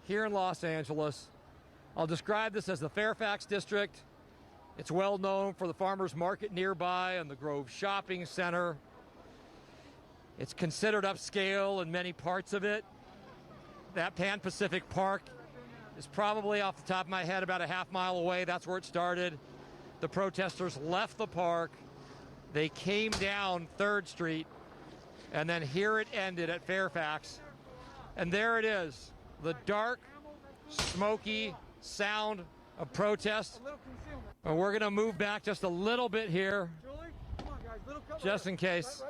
here in Los Angeles. I'll describe this as the Fairfax District. It's well known for the farmers market nearby and the Grove Shopping Center. It's considered upscale in many parts of it. That Pan Pacific Park is probably, off the top of my head, about a half mile away. That's where it started. The protesters left the park. They came down 3rd Street, and then here it ended at Fairfax. And there it is, the dark, smoky sound of protest. And we're going to move back just a little bit here, just in case.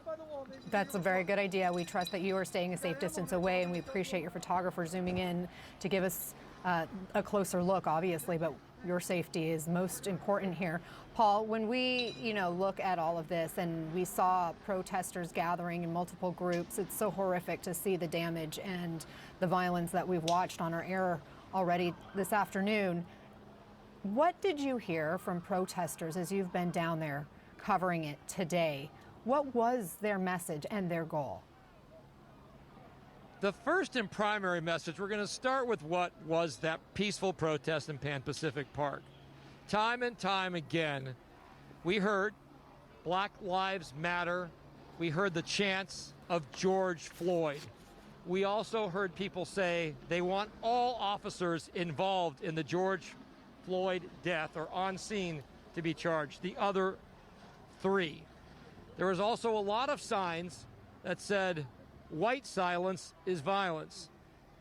That's a very good idea. We trust that you are staying a safe distance away, and we appreciate your photographer zooming in to give us a closer look, obviously, but your safety is most important here. Paul, when we, look at all of this and we saw protesters gathering in multiple groups, it's so horrific to see the damage and the violence that we've watched on our air already this afternoon. What did you hear from protesters as you've been down there covering it today? What was their message and their goal? The first and primary message, we're going to start with what was that peaceful protest in Pan Pacific Park. Time and time again, we heard Black Lives Matter. We heard the chants of George Floyd. We also heard people say they want all officers involved in the George Floyd death or on scene to be charged, the other 3. There was also a lot of signs that said, white silence is violence.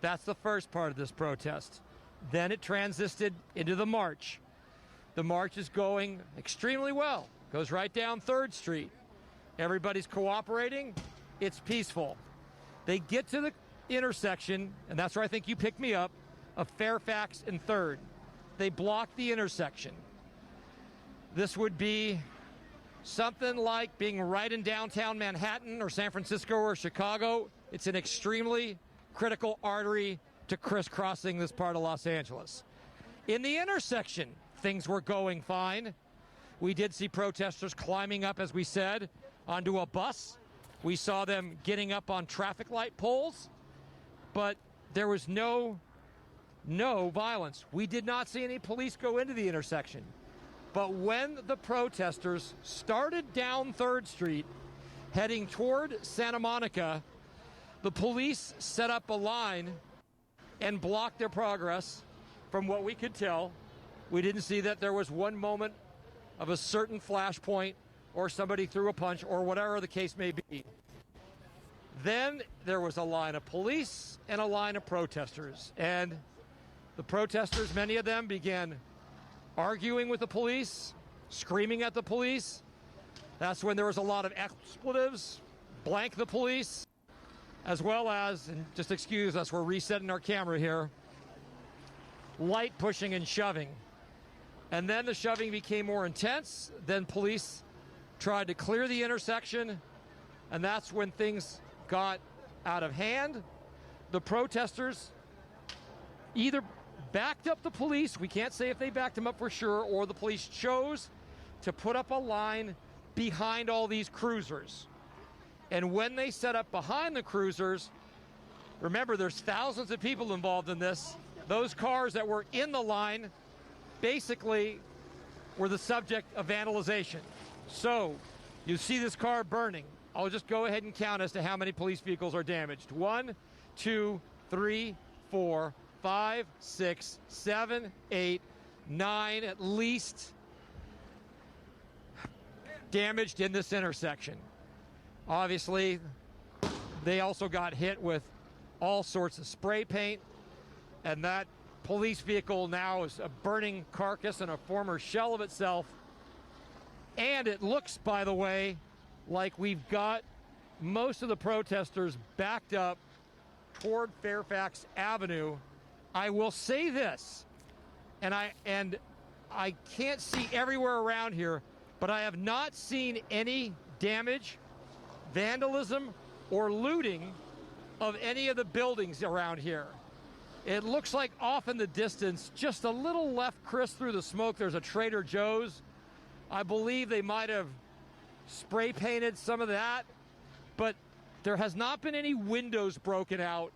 That's the first part of this protest. Then it transited into the march. The march is going extremely well. Goes right down 3rd Street. Everybody's cooperating. It's peaceful. They get to the intersection, and that's where I think you picked me up, of Fairfax and 3rd. They block the intersection. This would be something like being right in downtown Manhattan or San Francisco or Chicago. It's an extremely critical artery to crisscrossing this part of Los Angeles. In the intersection, things were going fine. We did see protesters climbing up, as we said, onto a bus. We saw them getting up on traffic light poles, but there was no violence. We did not see any police go into the intersection. But when the protesters started down 3rd Street, heading toward Santa Monica, the police set up a line and blocked their progress. From what we could tell, we didn't see that there was one moment of a certain flashpoint or somebody threw a punch or whatever the case may be. Then there was a line of police and a line of protesters. And the protesters, many of them, began arguing with the police, screaming at the police. That's when there was a lot of expletives, blank the police, as well as, and just excuse us, we're resetting our camera here, light pushing and shoving. And then the shoving became more intense. Then police tried to clear the intersection, and that's when things got out of hand. The protesters either backed up the police, we can't say if they backed them up for sure, or the police chose to put up a line behind all these cruisers. And when they set up behind the cruisers, remember there's thousands of people involved in this, those cars that were in the line basically were the subject of vandalization. So you see this car burning. I'll just go ahead and count as to how many police vehicles are damaged. 1, 2, 3, 4, 5, 6, 7, 8, 9, at least damaged in this intersection. Obviously, they also got hit with all sorts of spray paint, and that police vehicle now is a burning carcass and a former shell of itself. And it looks, by the way, like we've got most of the protesters backed up toward Fairfax Avenue. I will say this, and I can't see everywhere around here, but I have not seen any damage, vandalism, or looting of any of the buildings around here. It looks like off in the distance, just a little left, Chris, through the smoke, there's a Trader Joe's. I believe they might have spray painted some of that, but there has not been any windows broken out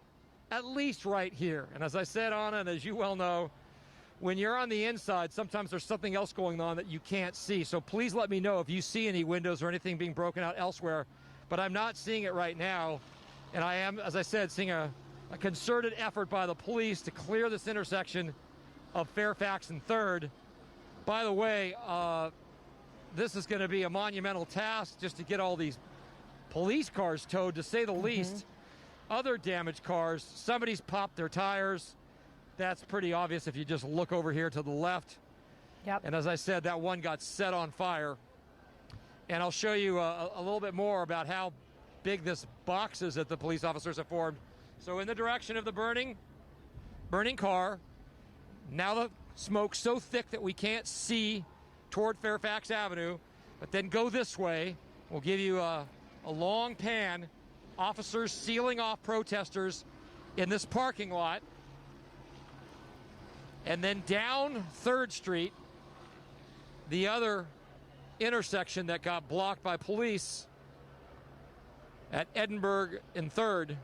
at least right here. And as I said, Anna, and as you well know, when you're on the inside, sometimes there's something else going on that you can't see. So please let me know if you see any windows or anything being broken out elsewhere. But I'm not seeing it right now. And I am, as I said, seeing a concerted effort by the police to clear this intersection of Fairfax and 3rd. By the way, this is going to be a monumental task just to get all these police cars towed, to say the least. Other damaged cars, somebody's popped their tires. That's pretty obvious if you just look over here to the left. Yep. And as I said, that one got set on fire. And I'll show you a little bit more about how big this box is that the police officers have formed. So in the direction of the burning car, now the smoke's so thick that we can't see toward Fairfax Avenue, but then go this way. We'll give you a long pan. Officers sealing off protesters in this parking lot. And then down 3rd Street, the other intersection that got blocked by police at Edinburgh and 3rd.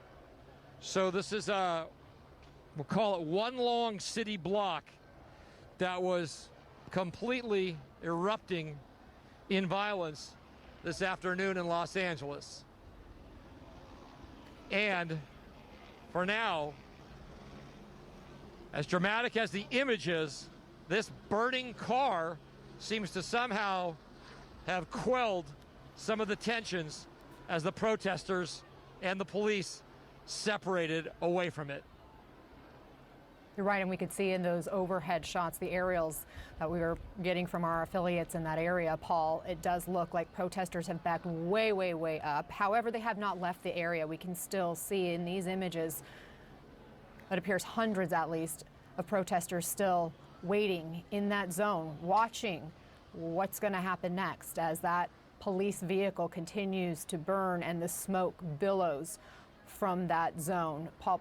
So this is we'll call it one long city block that was completely erupting in violence this afternoon in Los Angeles. And for now, as dramatic as the image is, this burning car seems to somehow have quelled some of the tensions as the protesters and the police separated away from it. You're right, and we could see in those overhead shots, the aerials that we were getting from our affiliates in that area, Paul, it does look like protesters have backed way, way, way up. However, they have not left the area. We can still see in these images, it appears hundreds at least, of protesters still waiting in that zone, watching what's going to happen next as that police vehicle continues to burn and the smoke billows from that zone. Paul,